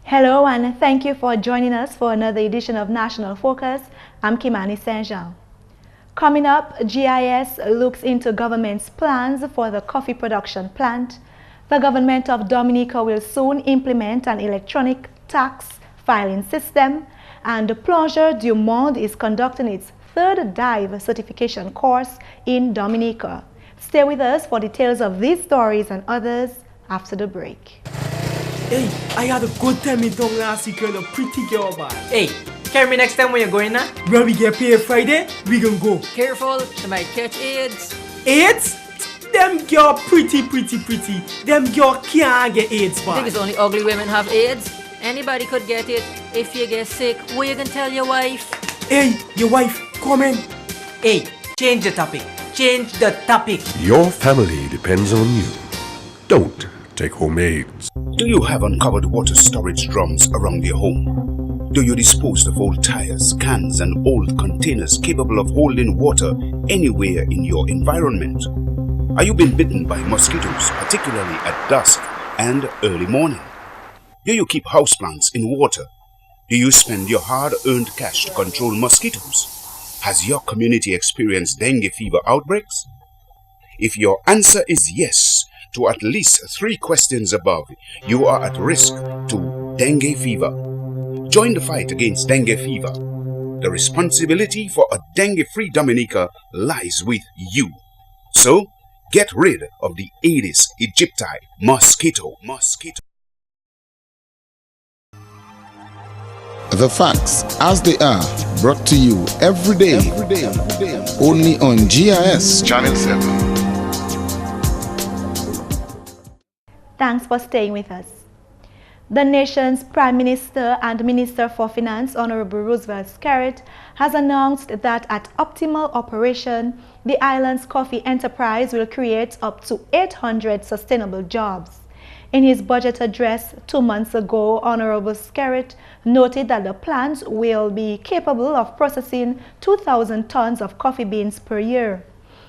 Hello and thank you for joining us for another edition of National Focus. I'm Kimani Saint-Jean. Coming up, GIS looks into government's plans for the coffee production plant. The government of Dominica will soon implement an electronic tax filing system, and Plongeur du Monde is conducting its third dive certification course in Dominica. Stay with us for details of these stories and others after the break. Hey, I had a good time in town last week with a pretty girl, man. Hey, carry me next time when you're going now. When we get paid Friday, we gonna go. Careful, you might catch AIDS. AIDS? Them girl pretty. Them girl can't get AIDS, man. I think it's only ugly women have AIDS. Anybody could get it. If you get sick, what you gonna tell your wife? Hey, your wife, come in. Hey, change the topic. Change the topic. Your family depends on you. Don't take home AIDS. Do you have uncovered water storage drums around your home? Do you dispose of old tires, cans and old containers capable of holding water anywhere in your environment? Are you being bitten by mosquitoes, particularly at dusk and early morning? Do you keep houseplants in water? Do you spend your hard-earned cash to control mosquitoes? Has your community experienced dengue fever outbreaks? If your answer is yes to at least 3 questions above, you are at risk to dengue fever. Join the fight against dengue fever. The responsibility for a dengue-free Dominica lies with you. So, get rid of the Aedes aegypti mosquito. The facts as they are, brought to you every day. Only on GIS Channel 7. Thanks for staying with us. The nation's Prime Minister and Minister for Finance, Honorable Roosevelt Skerrit, has announced that at optimal operation, the island's coffee enterprise will create up to 800 sustainable jobs. In his budget address 2 months ago, Honorable Skerrit noted that the plant will be capable of processing 2,000 tons of coffee beans per year.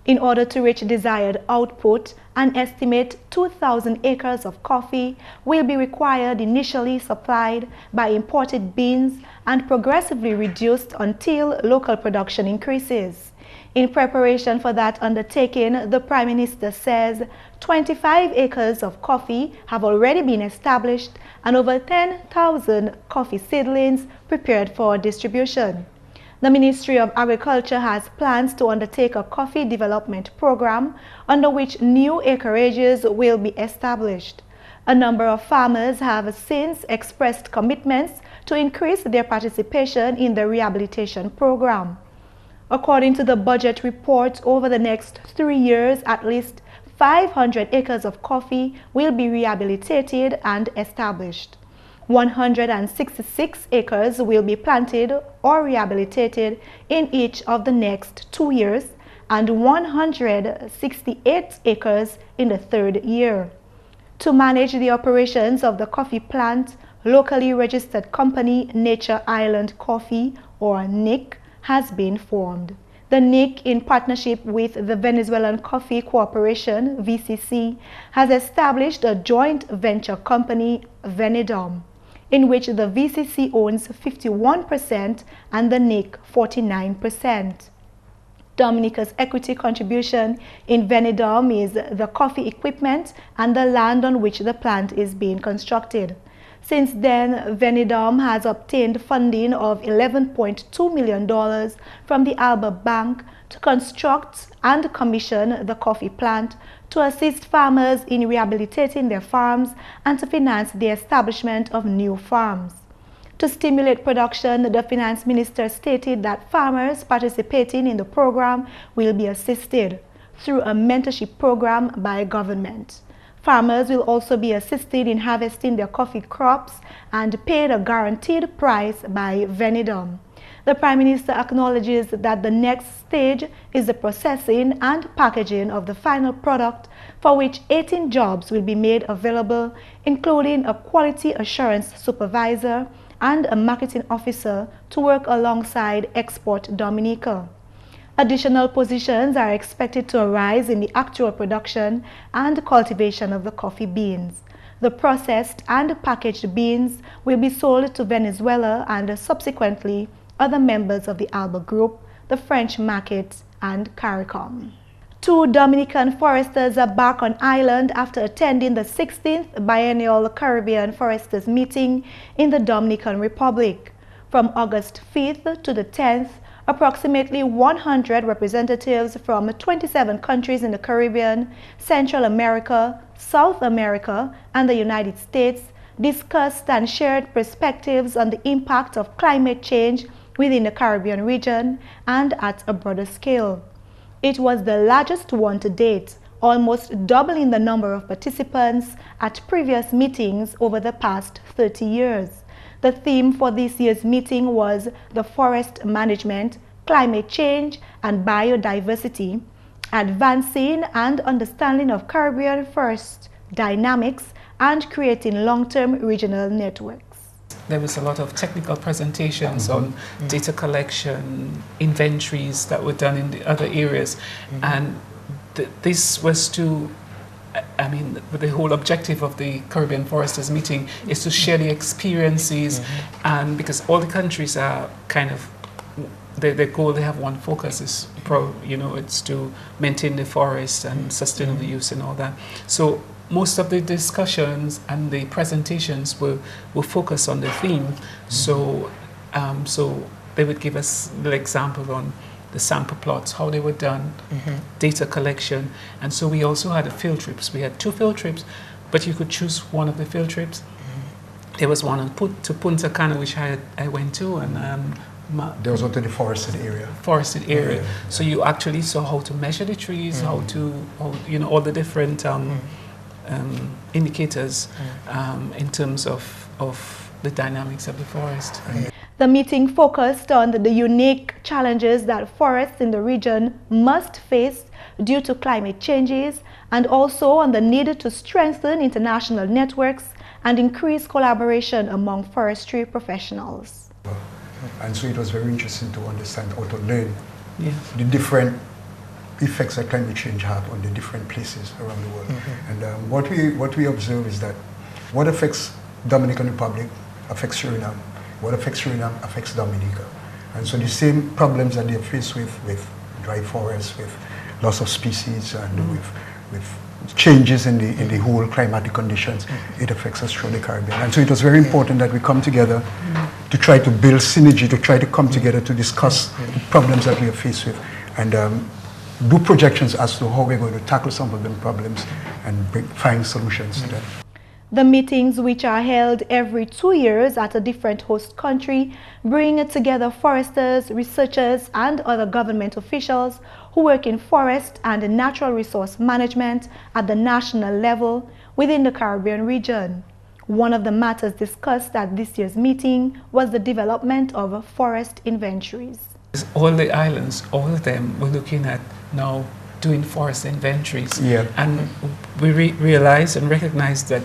In order to reach desired output, an estimate 2,000 acres of coffee will be required, initially supplied by imported beans and progressively reduced until local production increases. In preparation for that undertaking, the Prime Minister says 25 acres of coffee have already been established and over 10,000 coffee seedlings prepared for distribution. The Ministry of Agriculture has plans to undertake a coffee development program under which new acreages will be established. A number of farmers have since expressed commitments to increase their participation in the rehabilitation program. According to the budget report, over the next 3 years, at least 500 acres of coffee will be rehabilitated and established. 166 acres will be planted or rehabilitated in each of the next 2 years and 168 acres in the 3rd year. To manage the operations of the coffee plant, locally registered company Nature Island Coffee, or NIC, has been formed. The NIC, in partnership with the Venezuelan Coffee Corporation, VCC, has established a joint venture company, Venedom, in which the VCC owns 51% and the NIC 49%. Dominica's equity contribution in Venedom is the coffee equipment and the land on which the plant is being constructed. Since then, Venedom has obtained funding of $11.2 million from the Alba Bank to construct and commission the coffee plant, to assist farmers in rehabilitating their farms, and to finance the establishment of new farms. To stimulate production, the Finance Minister stated that farmers participating in the program will be assisted through a mentorship program by government. Farmers will also be assisted in harvesting their coffee crops and paid a guaranteed price by Venedom. The Prime Minister acknowledges that the next stage is the processing and packaging of the final product, for which 18 jobs will be made available, including a quality assurance supervisor and a marketing officer to work alongside Export Dominica. Additional positions are expected to arise in the actual production and cultivation of the coffee beans. The processed and packaged beans will be sold to Venezuela and subsequently other members of the Alba Group, the French market, and CARICOM. 2 Dominican foresters are back on island after attending the 16th Biennial Caribbean Foresters Meeting in the Dominican Republic. From August 5th to the 10th, approximately 100 representatives from 27 countries in the Caribbean, Central America, South America, and the United States discussed and shared perspectives on the impact of climate change within the Caribbean region and at a broader scale. It was the largest one to date, almost doubling the number of participants at previous meetings over the past 30 years. The theme for this year's meeting was the forest management, climate change, and biodiversity, advancing and understanding of Caribbean forest dynamics and creating long-term regional networks. There was a lot of technical presentations on data collection, inventories that were done in the other areas, and this was to, I mean, the whole objective of the Caribbean Foresters meeting is to share the experiences, and because all the countries are kind of, their goal, they have one focus, is it's to maintain the forest and sustainable use and all that. So most of the discussions and the presentations will focus on the theme. So they would give us the example on the sample plots, how they were done, data collection. And so we also had field trips. We had 2 field trips, but you could choose one of the field trips. There was one to Punta Cana, which I went to, and there was also the forested area. Yeah. So you actually saw how to measure the trees, how all the different indicators in terms of the dynamics of the forest. The meeting focused on the unique challenges that forests in the region must face due to climate changes, and also on the need to strengthen international networks and increase collaboration among forestry professionals. And so it was very interesting to understand or to learn the different effects that climate change have on the different places around the world. And what we observe is that what affects Dominican Republic affects Suriname. What affects Suriname affects Dominica. And so the same problems that they are faced with dry forests, with loss of species, and with changes in the whole climatic conditions, it affects us through the Caribbean. And so it was very important that we come together to try to build synergy, to try to come together to discuss the problems that we are faced with, and do projections as to how we're going to tackle some of them problems and find solutions to them. The meetings, which are held every 2 years at a different host country, bring together foresters, researchers, and other government officials who work in forest and natural resource management at the national level within the Caribbean region. One of the matters discussed at this year's meeting was the development of forest inventories. All the islands, all of them, we're looking at now doing forest inventories. And we realize and recognize that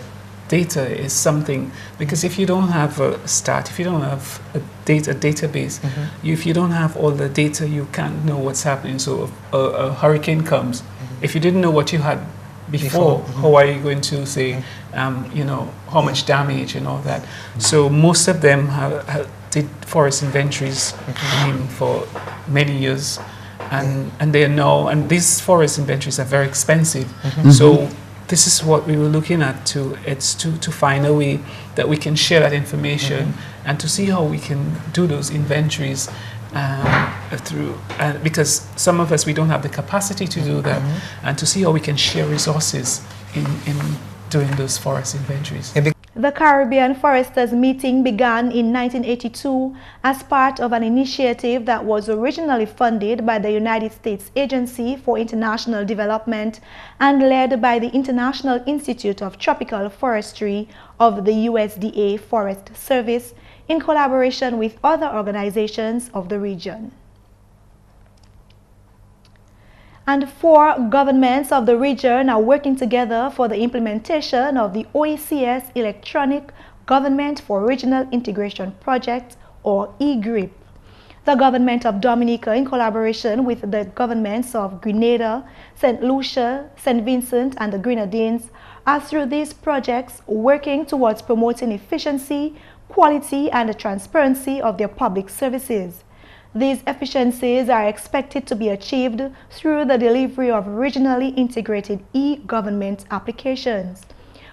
data is something, because if you don't have a start, if you don't have a database, if you don't have all the data, you can't know what's happening. So if a hurricane comes, if you didn't know what you had before, how are you going to say, how much damage and all that? So most of them did forest inventories for many years, and they know, and these forest inventories are very expensive. So this is what we were looking at to find a way that we can share that information and to see how we can do those inventories because some of us, we don't have the capacity to do that, and to see how we can share resources in doing those forest inventories. The Caribbean Foresters meeting began in 1982 as part of an initiative that was originally funded by the United States Agency for International Development and led by the International Institute of Tropical Forestry of the USDA Forest Service in collaboration with other organizations of the region. And 4 governments of the region are working together for the implementation of the OECS Electronic Government for Regional Integration Project, or EGRIP. The government of Dominica, in collaboration with the governments of Grenada, St. Lucia, St. Vincent, and the Grenadines, are through these projects working towards promoting efficiency, quality, and the transparency of their public services. These efficiencies are expected to be achieved through the delivery of regionally integrated e-government applications.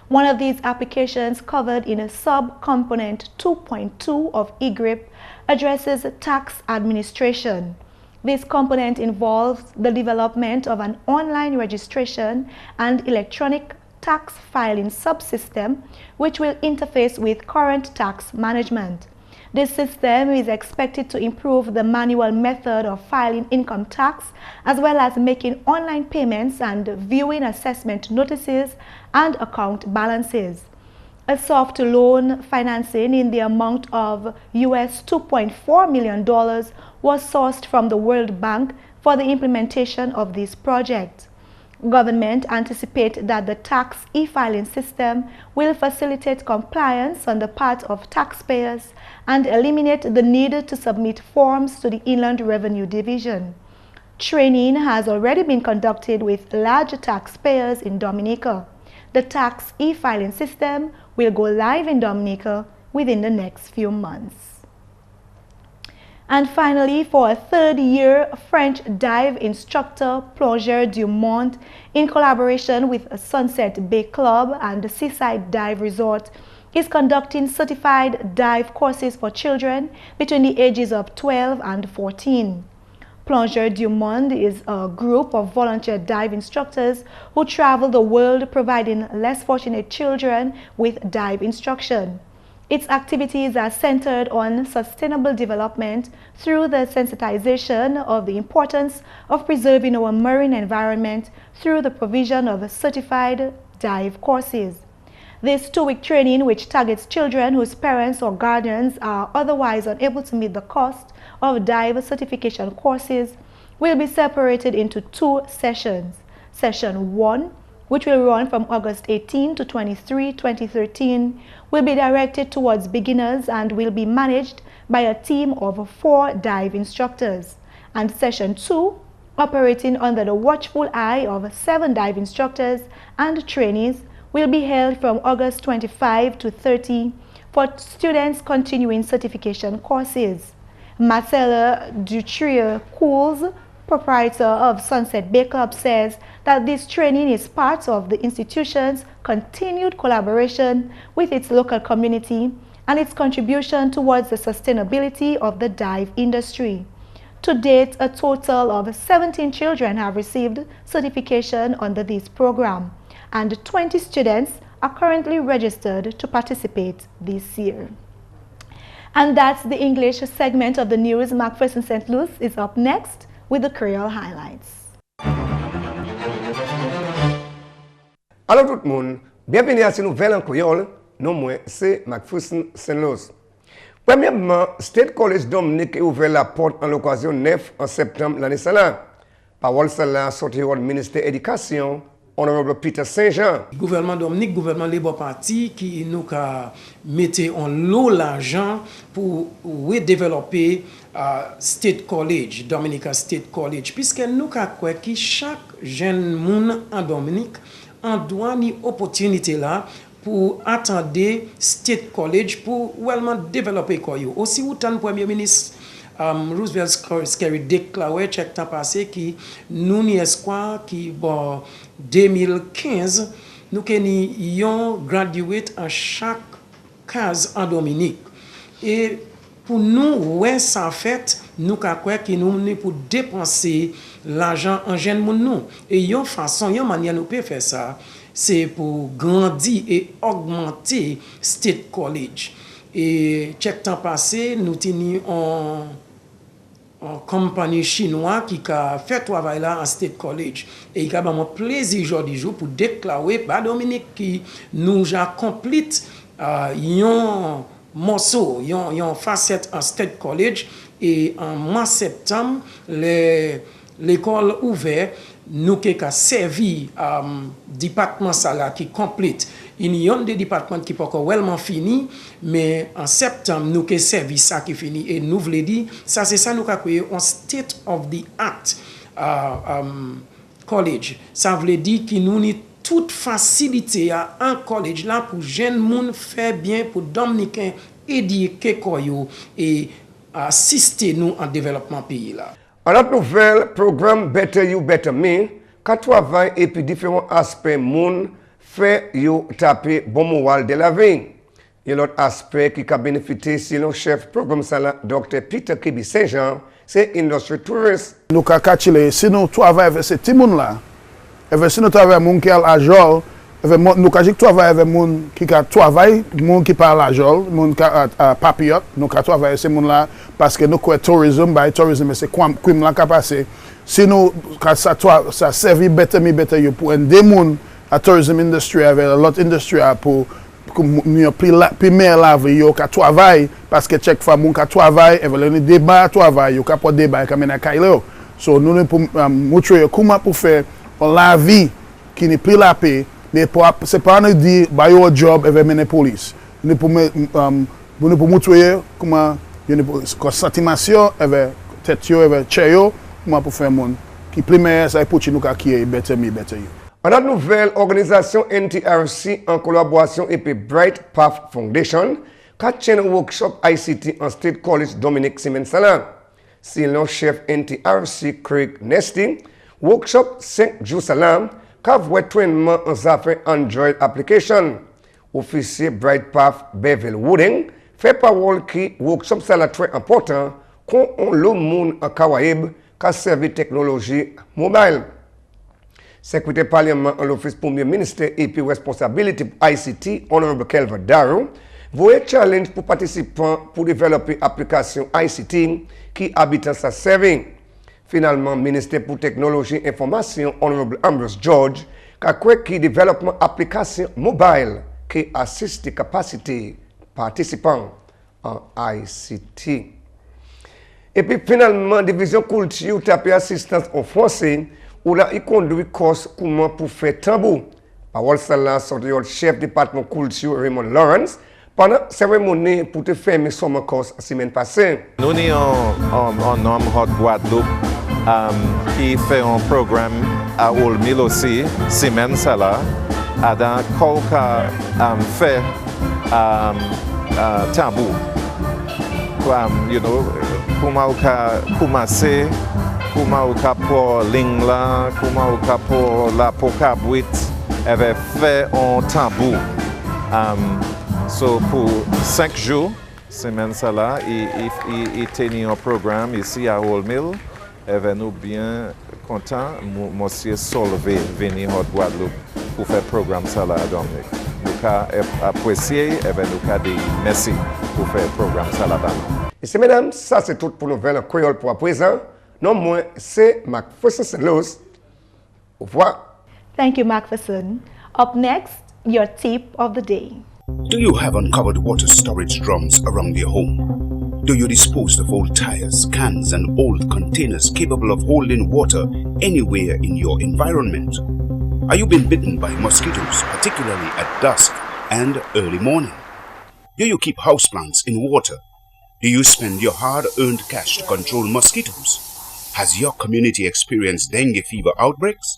One of these applications, covered in a sub-component 2.2 of eGRIP, addresses tax administration. This component involves the development of an online registration and electronic tax filing subsystem which will interface with current tax management. This system is expected to improve the manual method of filing income tax, as well as making online payments and viewing assessment notices and account balances. A soft loan financing in the amount of US $2.4 million was sourced from the World Bank for the implementation of this project. Government anticipates that the tax e-filing system will facilitate compliance on the part of taxpayers and eliminate the need to submit forms to the Inland Revenue Division. Training has already been conducted with large taxpayers in Dominica. The tax e-filing system will go live in Dominica within the next few months. And finally, for a third-year French dive instructor, Plongeur du Monde, in collaboration with a Sunset Bay Club and the Seaside Dive Resort, is conducting certified dive courses for children between the ages of 12 and 14. Plongeur du Monde is a group of volunteer dive instructors who travel the world providing less fortunate children with dive instruction. Its activities are centered on sustainable development through the sensitization of the importance of preserving our marine environment through the provision of certified dive courses. This 2-week training, which targets children whose parents or guardians are otherwise unable to meet the cost of dive certification courses, will be separated into 2 sessions. Session 1, which will run from August 18 to 23, 2013, will be directed towards beginners and will be managed by a team of 4 dive instructors. And Session 2, operating under the watchful eye of 7 dive instructors and trainees, will be held from August 25 to 30 for students continuing certification courses. Marcella Dutrieux-Coules, proprietor of Sunset Bay Club, says that this training is part of the institution's continued collaboration with its local community and its contribution towards the sustainability of the dive industry. To date, a total of 17 children have received certification under this program, and 20 students are currently registered to participate this year. And that's the English segment of the news. McPherson St. Luce is up next with the Creole highlights. Alors tout le monde, bienvenue à cette nouvelle en créole. Non moi, c'est McPherson St. Luce. Premièrement, State College Dominica a ouvert la porte en l'occasion 9 en septembre l'année cela. Parole cela sorti au ministère de l'Éducation, Honorable Peter Saint-Jean. Gouvernement Dominique, gouvernement Labour Party qui nous a mis en l'eau l'argent pour redévelopper State College, Dominica State College, puisque nous avons que chaque jeune monde en Dominique en doit une opportunité là pour attendre State College pour vraiment développer quoi. Aussi autant le Premier ministre Roosevelt Scary déclaré chaque temps passé qui nous n'y espoir qui bon 2015 nous avons graduate en chaque case en Dominique et pour nous ouais ça fait nous croire que nous pour dépenser l'argent en jeune monde nous et une façon une manière nous peut faire ça c'est pour grandir et augmenter State College et chaque temps passé nous tenions en compagnie chinoise qui a fait travail là en State College et il a vraiment plaisir aujourd'hui jour pour déclarer par Dominique qui nous a accompli un morceau une facette en State College et en mois septembre l'école ouverte nous qui a servi département ça qui complète il y a des départements qui pas encore vraiment fini mais en septembre nous qui servi ça qui fini et nous voulons dire ça c'est ça nous a créé un state of the art college ça veut dire que nous toute facilité en collège là pour jeunes moun faire bien pour dominicains éduquer koyo et assister nous en développement pays là. En notre nouvelle programme Better You Better Me, quand travail et puis différents aspects moun fait you taper bon moral de la vie. Et l'autre aspect qui a bénéficié si le chef programme ça là Dr. Peter Kibi Saint-Jean, c'est industry tourisme. Nous avons si nous travaillons avec ces gens là, si nous travaillons avec les gens qui ont l'argent, nous travaillons avec les gens qui travaillent, les gens qui parlent l'argent, les gens qui ont papillot, nous travaillons avec ces gens là parce que nous avons le tourisme, c'est quoi qui a passé. Si nous, ça servi better you pour un des gens à tourisme industry avec l'autre industrie pour plus meilleur la vie yo ka travail parce que chaque fois mon ka travail et veut débat travail yo ka pas débat comme na kailo so nous pour montrer comment pour faire la vie qui n'est plus la paix mais c'est pas nous dire ba yo job et mener police nous pour montrer comment une satisfaction avec tête yo avec chair comment pour faire monde qui plus meilleur ça pour nous qui est better you. En notre nouvelle organisation NTRC en collaboration avec Bright Path Foundation, a tenu un workshop ICT en State College Dominique Simen-Salan. C'est le chef NTRC Craig Nesting, workshop 5 jours salam, qu'a vu trainement en affaires Android application. Officier Bright Path Bevel Wooding fait parole qui workshop ça très important quand on le monde en Kawaïb qu'a servi technologie mobile. Secrétaire parlement en l'office premier ministre et puis responsabilité pour ICT, Honorable Kelvin Darrow, voyez challenge pour participants pour développer application ICT qui habitent sa serving. Finalement, ministère pour technologie et information, Honorable Ambrose George, qui développement application mobile qui assiste capacité participants en ICT. Et puis finalement, division culture tapé assistance en français où là, il conduit course comment pour faire tambour. Parole celle-là sur le chef département culture Raymond Lawrence pendant cérémonie pour te faire mes summer course la semaine passée. Nous sommes un homme hot Guadeloupe qui fait un programme à Old Mill aussi, semaine celle-là, dans Kolka fait tambour. Comment commencer comment pour l'ingla, comment pour la pocabuit, avait fait un tambour. So pour 5 jours, semaine ça là, il tenait un programme ici à Old Mill. Et nous bien contents, monsieur Solvé venir à Guadeloupe pour faire programme ça là à Dominique. Nous avons apprécié et nous avons dit merci pour faire programme ça là-bas. Ici mesdames, ça c'est tout pour nouvelle créole pour à présent. Non moins, c'est McPherson Luce. Au revoir. Thank you, McPherson. Up next, your tip of the day. Do you have uncovered water storage drums around your home? Do you dispose of old tires, cans, and old containers capable of holding water anywhere in your environment? Are you being bitten by mosquitoes, particularly at dusk and early morning? Do you keep houseplants in water? Do you spend your hard-earned cash to control mosquitoes? Has your community experienced dengue fever outbreaks?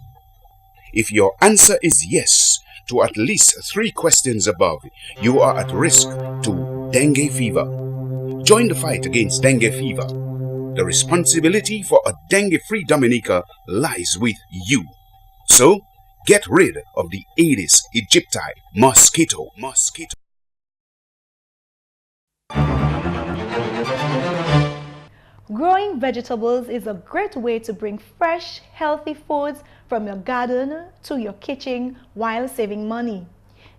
If your answer is yes to at least 3 questions above, you are at risk to dengue fever. Join the fight against dengue fever. The responsibility for a dengue-free Dominica lies with you. So, get rid of the Aedes aegypti mosquito. Growing vegetables is a great way to bring fresh, healthy foods from your garden to your kitchen while saving money.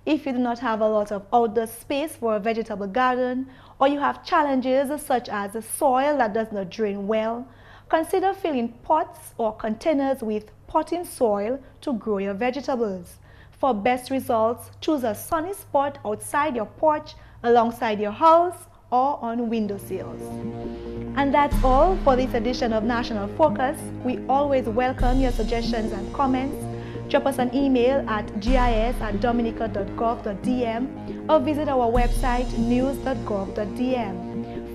If you do not have a lot of outdoor space for a vegetable garden, or you have challenges such as a soil that does not drain well, consider filling pots or containers with potting soil to grow your vegetables. For best results, choose a sunny spot outside your porch, alongside your house, or on windowsills. And that's all for this edition of National Focus. We always welcome your suggestions and comments. Drop us an email at gis@dominica.gov.dm or visit our website news.gov.dm.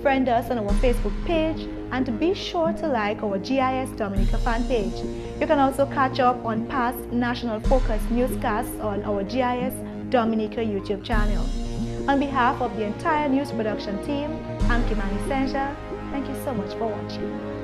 Friend us on our Facebook page and be sure to like our GIS Dominica fan page. You can also catch up on past National Focus newscasts on our GIS Dominica YouTube channel. On behalf of the entire news production team, I'm Kimani. Thank you so much for watching.